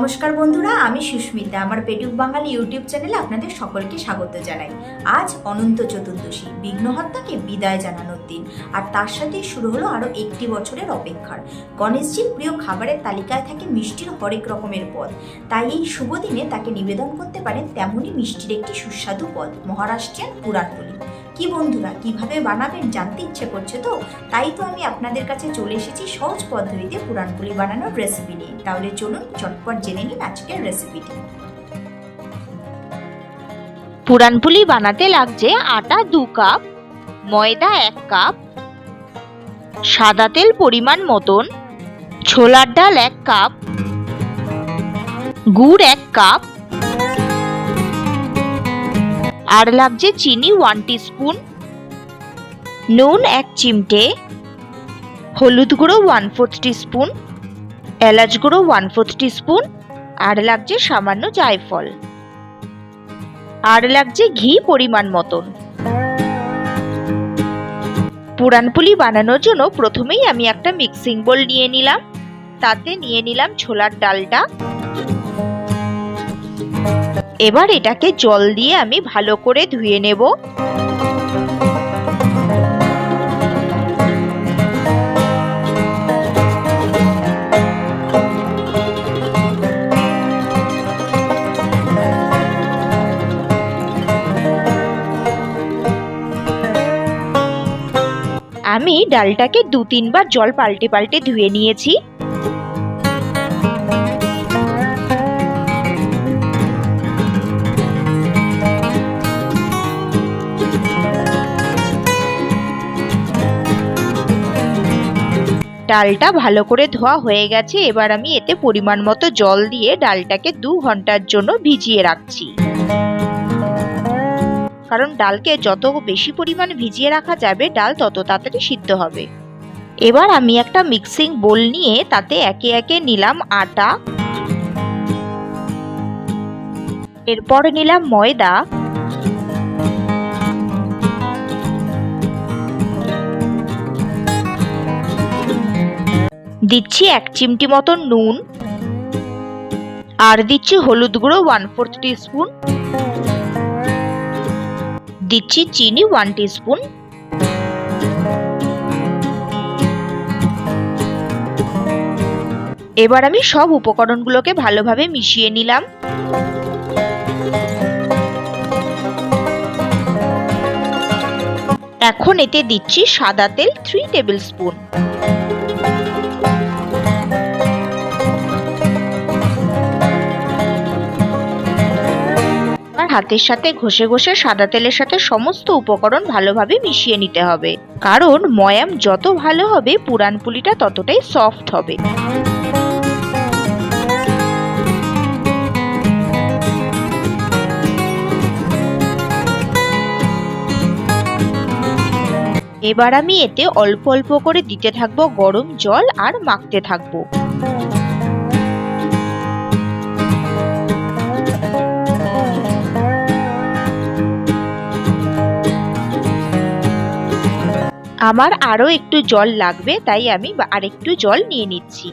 নমস্কার বন্ধুরা, আমি সুস্মিতা। আমার পেটুক বাঙালি ইউটিউব চ্যানেলে আপনাদের সকলকে স্বাগত জানাই। আজ অনন্ত চতুর্দশী, বিঘ্নহর্তাকে বিদায় জানানোর দিন, আর তার সাথে শুরু হলো আরও একটি বছরের অপেক্ষার। গণেশজির প্রিয় খাবারের তালিকায় থাকে মিষ্টির হরেক রকমের পদ, তাই এই শুভ দিনে তাকে নিবেদন করতে পারেন তেমনই মিষ্টির একটি সুস্বাদু পদ, মহারাষ্ট্রিয়ান পুরাণপুলি। কি বন্ধুরা, কিভাবে বানাবেন জানতে ইচ্ছে করছে তো? তাই তো আমি আপনাদের কাছে চলে এসেছি সহজ পদ্ধতিতে পুরাণপুলি বানানোর রেসিপি নিয়ে। তাহলে চলুন চটপট জেনে নিন আজকের রেসিপিটি। পুরাণপুলি বানাতে লাগছে আটা 2 কাপ, ময়দা 1 কাপ, সাদা তেল পরিমাণ মতন, ছোলার ডাল 1 কাপ, গুড় 1 কাপ, আর লাগছে চিনি 1 টিস্পুন, নুন 1 চিমটে, হলুদ গুঁড়ো 1/4 টিস্পুন, এলাচ গুঁড়ো 1/4 টিস্পুন, আর লাগছে সামান্য জায়ফল, আর লাগছে ঘি পরিমাণ মতন। পুরাণপুলি বানানোর জন্য প্রথমেই আমি একটা মিক্সিং বোল নিয়ে নিলাম, তাতে নিয়ে নিলাম ছোলার ডালটা। এবার এটাকে জল দিয়ে আমি ভালো করে ধুয়ে নেব। আমি ডালটাকে 2-3 বার জল পাল্টে পাল্টে ধুয়ে নিয়েছি। ডালটা ভালো করে ধোয়া হয়ে গেছে। এবার আমি এতে পরিমাণ মতো জল দিয়ে ডালটাকে 2 ঘন্টার জন্য ভিজিয়ে রাখছি, কারণ ডালকে যত বেশি পরিমাণ ভিজিয়ে রাখা যাবে ডাল তত তাড়াতাড়ি সিদ্ধ হবে। এবার আমি একটা মিক্সিং বোল নিয়ে তাতে একে একে নিলাম আটা, এরপর নিলাম ময়দা, দিচ্ছি 1 চিমটি মতন নুন, আর দিচ্ছি হলুদ গুঁড়ো 1/4 টিস্পুন, দিচ্ছি চিনি 1 টিস্পুন। এবার আমি সব উপকরণগুলোকে ভালোভাবে মিশিয়ে নিলাম। এখন এতে দিচ্ছি সাদা তেল 3 টেবিল স্পুন। হাতের সাথে ঘষে ঘষে সাদা তেলের সাথে সমস্ত উপকরণ ভালোভাবে মিশিয়ে নিতে হবে, কারণ ময়াম যত ভালো হবে পুরাণপুলিটা ততটাই সফট হবে। এবার আমি এতে অল্প অল্প করে দিতে থাকবো গরম জল আর মাখতে থাকবো। আমার আরো একটু জল লাগবে, তাই আমি আরেকটু জল নিয়ে নিচ্ছি।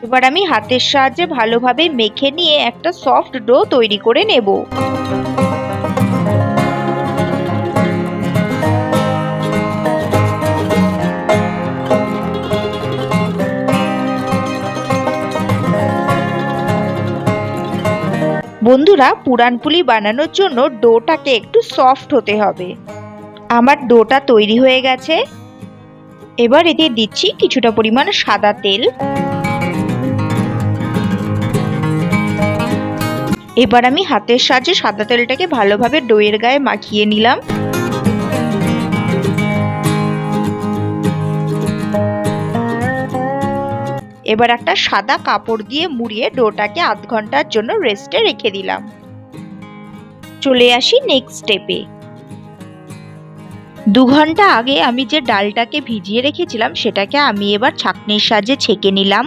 এবার আমি হাতের সাহায্যে ভালোভাবে মেখে নিয়ে একটা সফট ডো তৈরি করে নেব। বন্ধুরা, পুরাণপুলি বানানোর জন্য ডোটাকে একটু সফট হতে হবে। আমার ডোটা তৈরি হয়ে গেছে। এবার এতে দিচ্ছি কিছুটা পরিমাণ সাদা তেল। এবার আমি হাতের সাহায্যে সাদা তেলটাকে ভালোভাবে ডোয়ের গায়ে মাখিয়ে নিলাম। এবার একটা সাদা কাপড় দিয়ে মুড়িয়ে ডোটাকে আধ ঘন্টার জন্য রেস্টে রেখে দিলাম। চলে আসি নেক্সট স্টেপে। 2 ঘন্টা আগে আমি যে ডালটাকে ভিজিয়ে রেখেছিলাম সেটাকে আমি এবার ছাঁকনির সাহায্যে ছেঁকে নিলাম।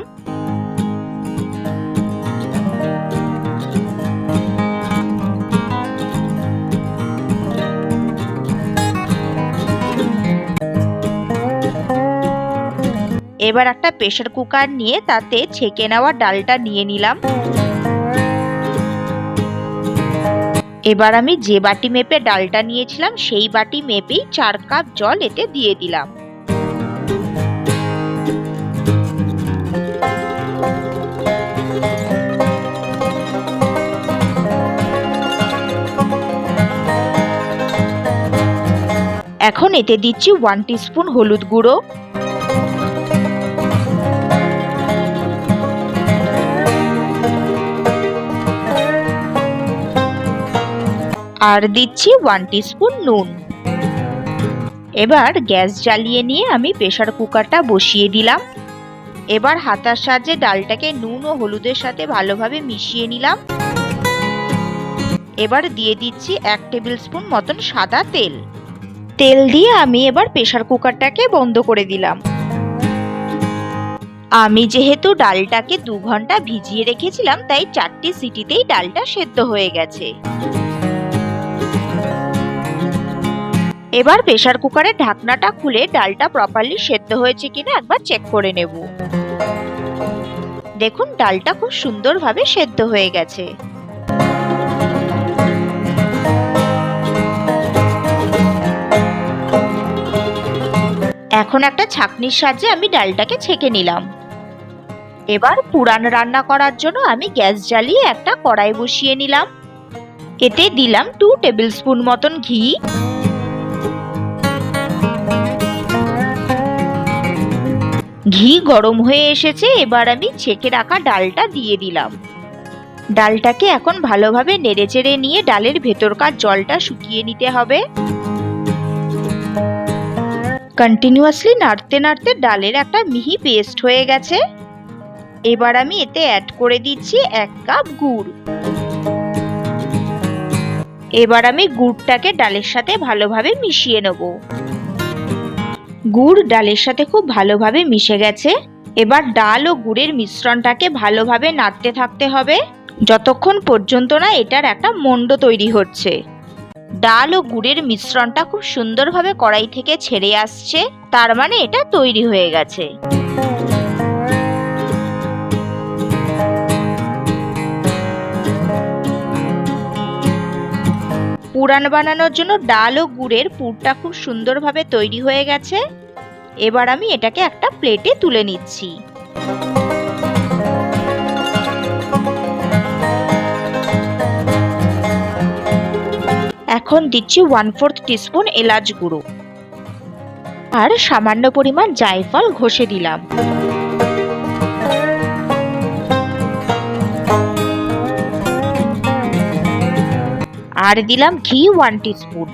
এবার একটা প্রেসার কুকার নিয়ে তাতে ছেঁকে নেওয়া ডালটা নিয়ে নিলাম। এবার আমি যে বাটি মেপে ডালটা নিয়েছিলাম সেই বাটি মেপেই 4 কাপ জল এতে দিয়ে দিলাম। এখন এতে দিচ্ছি 1 টিস্পুন হলুদ গুঁড়ো, আর দিচ্ছি 1 টিস্পুন নুন। এবার গ্যাস জ্বালিয়ে নিয়ে আমি প্রেসার কুকারটা বসিয়ে দিলাম। এবার হাতার সাহায্যে ডালটাকে নুন ও হলুদের সাথে ভালোভাবে মিশিয়ে নিলাম। এবার দিয়ে দিচ্ছি 1 টেবিল স্পুন মতন সাদা তেল। তেল দিয়ে আমি এবার প্রেসার কুকারটাকে বন্ধ করে দিলাম। আমি যেহেতু ডালটাকে 2 ঘন্টা ভিজিয়ে রেখেছিলাম তাই 4টি সিটিতেই ডালটা সেদ্ধ হয়ে গেছে। এবার প্রেসার কুকারের ঢাকনাটা খুলে ডালটা প্রপারলি সেদ্ধ হয়েছে কিনা একবার চেক করে নেব। দেখুন ডালটা খুব সুন্দরভাবে সেদ্ধ হয়ে গেছে। এখন একটা ছাঁকনির সাহায্যে আমি ডালটাকে ছেঁকে নিলাম। এবার পুরান রান্না করার জন্য আমি গ্যাস জ্বালিয়ে একটা কড়াই বসিয়ে নিলাম। এতে দিলাম 2 টেবিল স্পুন মতন ঘি। ঘি গরম হয়ে এসেছে, এবার আমি ছেঁকে রাখা ডালটা দিয়ে দিলাম। ডালটাকে এখন ভালোভাবে নেড়েচেড়ে নিয়ে ডালের ভেতরকার জলটা শুকিয়ে নিতে হবে। কন্টিনিউয়াসলি নাড়তে নাড়তে ডালের একটা মিহি পেস্ট হয়ে গেছে। এবার আমি এতে অ্যাড করে দিচ্ছি 1 কাপ গুড়। এবার আমি গুড়টাকে ডালের সাথে ভালোভাবে মিশিয়ে নেব। গুড় ডালের সাথে খুব ভালোভাবে মিশে গেছে। এবার ডাল ও গুড়ের মিশ্রণটাকে ভালোভাবে নাড়তে থাকতে হবে যতক্ষণ পর্যন্ত না এটার একটা মণ্ড তৈরি হচ্ছে। ডাল ও গুড়ের মিশ্রণটা খুব সুন্দরভাবে কড়াই থেকে ছেড়ে আসছে, তার মানে এটা তৈরি হয়ে গেছে। পুরান বানানোর জন্য ডাল ও গুড়ের পুরটা খুব সুন্দরভাবে তৈরি হয়ে গেছে। এবার আমি এটাকে একটা প্লেটে তুলে নিচ্ছি। এখন দিচ্ছি 1/4 টিস্পুন এলাচ গুঁড়ো আর সামান্য পরিমাণ জায়ফল ঘষে দিলাম। আর দিলাম ঘি 1 টিস্পুন।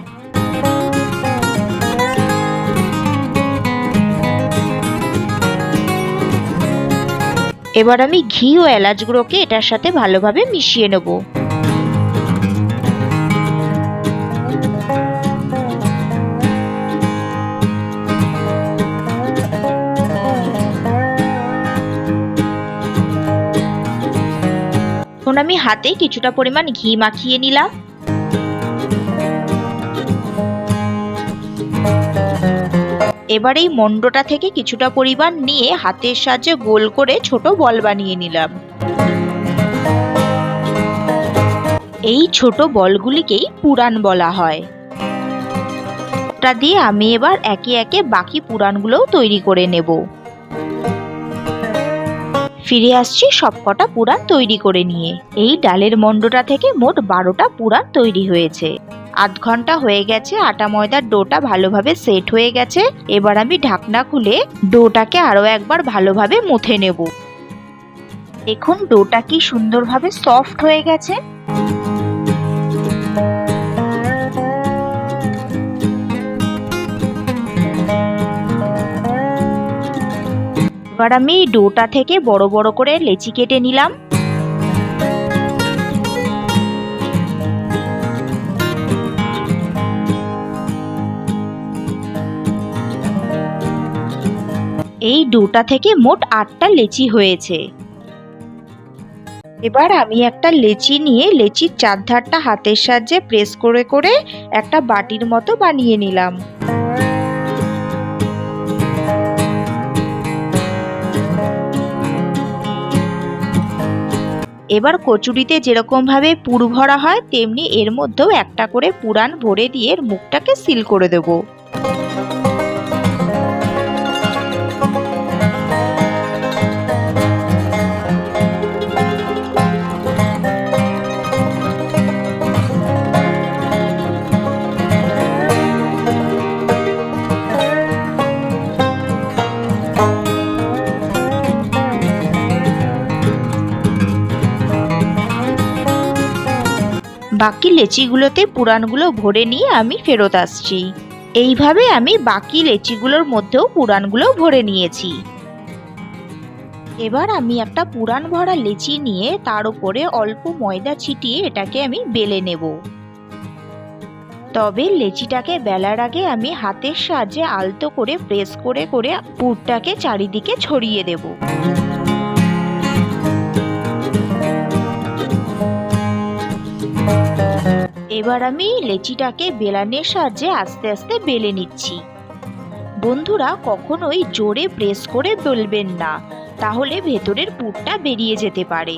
এবার আমি ঘি ও এলাচ গুঁড়োকে এটার সাথে ভালোভাবে মিশিয়ে নেব। এখন আমি হাতে কিছুটা পরিমাণ ঘি মাখিয়ে নিলাম। এবার এই মণ্ডটা থেকে কিছুটা পরিমাণ নিয়ে হাতের সাহায্যে গোল করে ছোট বল বানিয়ে নিলাম। এই ছোট বলগুলিকেই পুরান বলা হয়। এটা দিয়ে আমি এবার একে একে বাকি পুরানগুলোও তৈরি করে নেব। ফিরে আসছি সবকটা পুরান তৈরি করে নিয়ে। এই ডালের মণ্ডটা থেকে মোট 12টা পুরান তৈরি হয়েছে। 8 ঘন্টা হয়ে গেছে, আটা ময়দার ডোটা ভালোভাবে সেট হয়ে গেছে। এবার আমি ঢাকনা খুলে ডোটাকে আরো একবার ভালোভাবে মথে নেব। দেখুন ডোটা কি সুন্দরভাবে সফট হয়ে গেছে। এবার আমি ডোটা থেকে বড় বড় করে লেচি কেটে নিলাম। এই ডোটা থেকে মোট 8টা লেচি হয়েছে। এবার আমি একটা লেচি নিয়ে লেচির চারধারটা হাতের সাহায্যে প্রেস করে করে একটা বাটির মতো বানিয়ে নিলাম। এবার কচুরিতে যেরকমভাবে পুর ভরা হয় তেমনি এর মধ্যেও একটা করে পুরান ভরে দিয়ে এর মুখটাকে সিল করে দেবো। বাকি লেচিগুলোতে পুরানগুলো ভরে নিয়ে আমি ফেরত আসছি। এইভাবে আমি বাকি লেচিগুলোর মধ্যেও পুরানগুলো ভরে নিয়েছি। এবার আমি একটা পুরান ভরা লেচি নিয়ে তার উপরে অল্প ময়দা ছিটিয়ে এটাকে আমি বেলে নেব। তবে লেচিটাকে বেলার আগে আমি হাতের সাহায্যে আলতো করে প্রেস করে করে পুরটাকে চারিদিকে ছড়িয়ে দেব। এবার আমি লেচিটাকে বেলনের সাহায্যে আস্তে আস্তে বেলে নিচ্ছি। বন্ধুরা, কখনোই জোরে প্রেস করে বেলবেন না, তাহলে ভেতরের পুরটা বেরিয়ে যেতে পারে।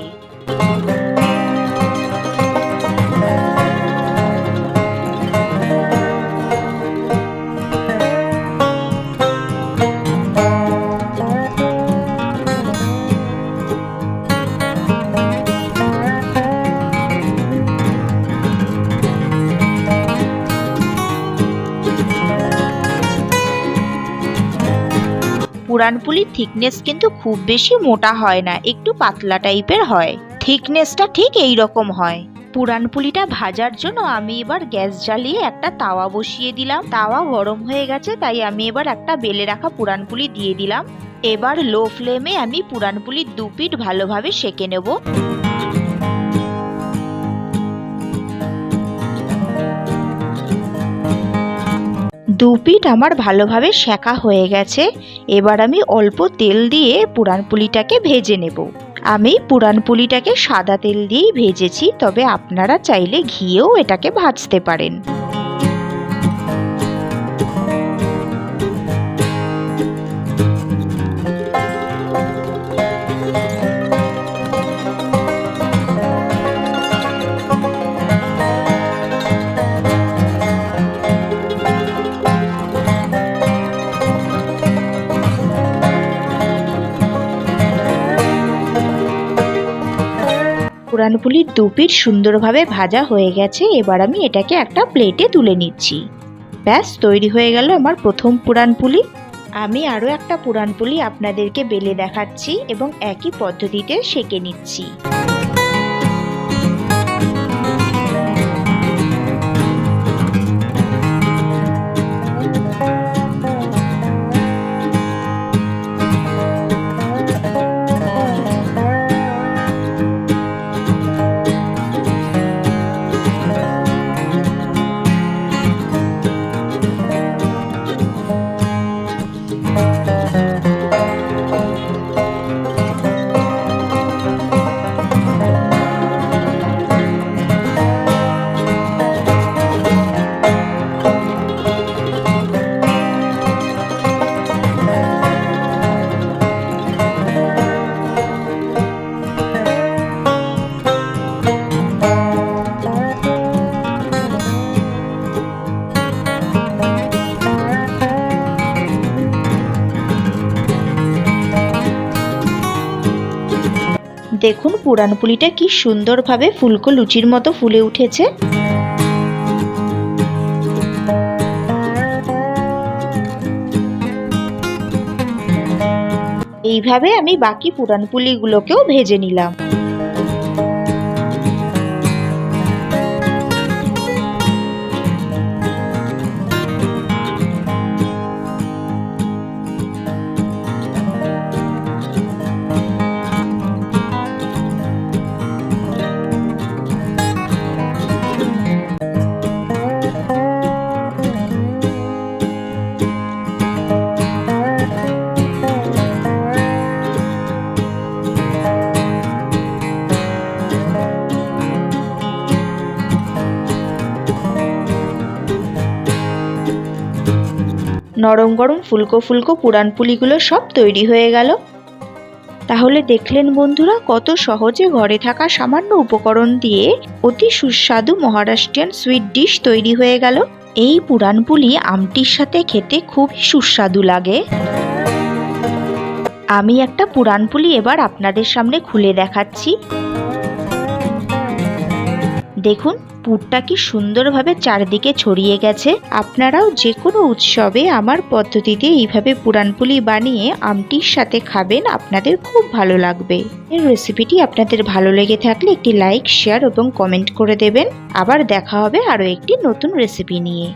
পুরানপুলির থিকনেস কিন্তু খুব বেশি মোটা হয় না, একটু পাতলা টাইপের হয়। থিকনেসটা ঠিক এই রকম হয়। পুরানপুলিটা ভাজার জন্য আমি এবার গ্যাস জ্বালিয়ে একটা তাওয়া বসিয়ে দিলাম। তাওয়া গরম হয়ে গেছে, তাই আমি এবার একটা বেলে রাখা পুরানপুলি দিয়ে দিলাম। এবার লো ফ্লেমে আমি পুরানপুলির দু পিঠ ভালোভাবে সেঁকে নেব। দু পিঠ আমার ভালোভাবে সেঁকা হয়ে গেছে। এবার আমি অল্প তেল দিয়ে পুরানপুলিটাকে ভেজে নেব। আমি পুরানপুলিটাকে সাদা তেল দিয়েই ভেজেছি, তবে আপনারা চাইলে ঘিয়েও এটাকে ভাজতে পারেন। পুরানপুলির দু পিঠ সুন্দরভাবে ভাজা হয়ে গেছে। এবার আমি এটাকে একটা প্লেটে তুলে নিচ্ছি। ব্যাস, তৈরি হয়ে গেল আমার প্রথম পুরানপুলি। আমি আরও একটা পুরানপুলি আপনাদেরকে বেলে দেখাচ্ছি এবং একই পদ্ধতিতে সেঁকে নিচ্ছি। দেখুন পুরানপুলিটা কি সুন্দরভাবে ফুলকো লুচির মতো ফুলে উঠেছে। এইভাবে আমি বাকি পুরানপুলিগুলোকেও ভেজে নিলাম। নরম গরম ফুলকো ফুলকো পুরানপুলিগুলো সব তৈরি হয়ে গেল। তাহলে দেখলেন বন্ধুরা, কত সহজে ঘরে থাকা সামান্য উপকরণ দিয়ে অতি সুস্বাদু মহারাষ্ট্রিয়ান সুইট ডিশ তৈরি হয়ে গেল। এই পুরানপুলি আমটির সাথে খেতে খুবই সুস্বাদু লাগে। আমি একটা পুরানপুলি এবার আপনাদের সামনে খুলে দেখাচ্ছি। দেখুন পুরটা কি সুন্দরভাবে চারদিকে ছড়িয়ে গেছে। আপনারাও যে কোনো উৎসবে আমার পদ্ধতিতে এইভাবে পুরানপুলি বানিয়ে আমটির সাথে খাবেন, আপনাদের খুব ভালো লাগবে। এই রেসিপিটি আপনাদের ভালো লেগে থাকলে একটি লাইক, শেয়ার এবং কমেন্ট করে দেবেন। আবার দেখা হবে আরও একটি নতুন রেসিপি নিয়ে।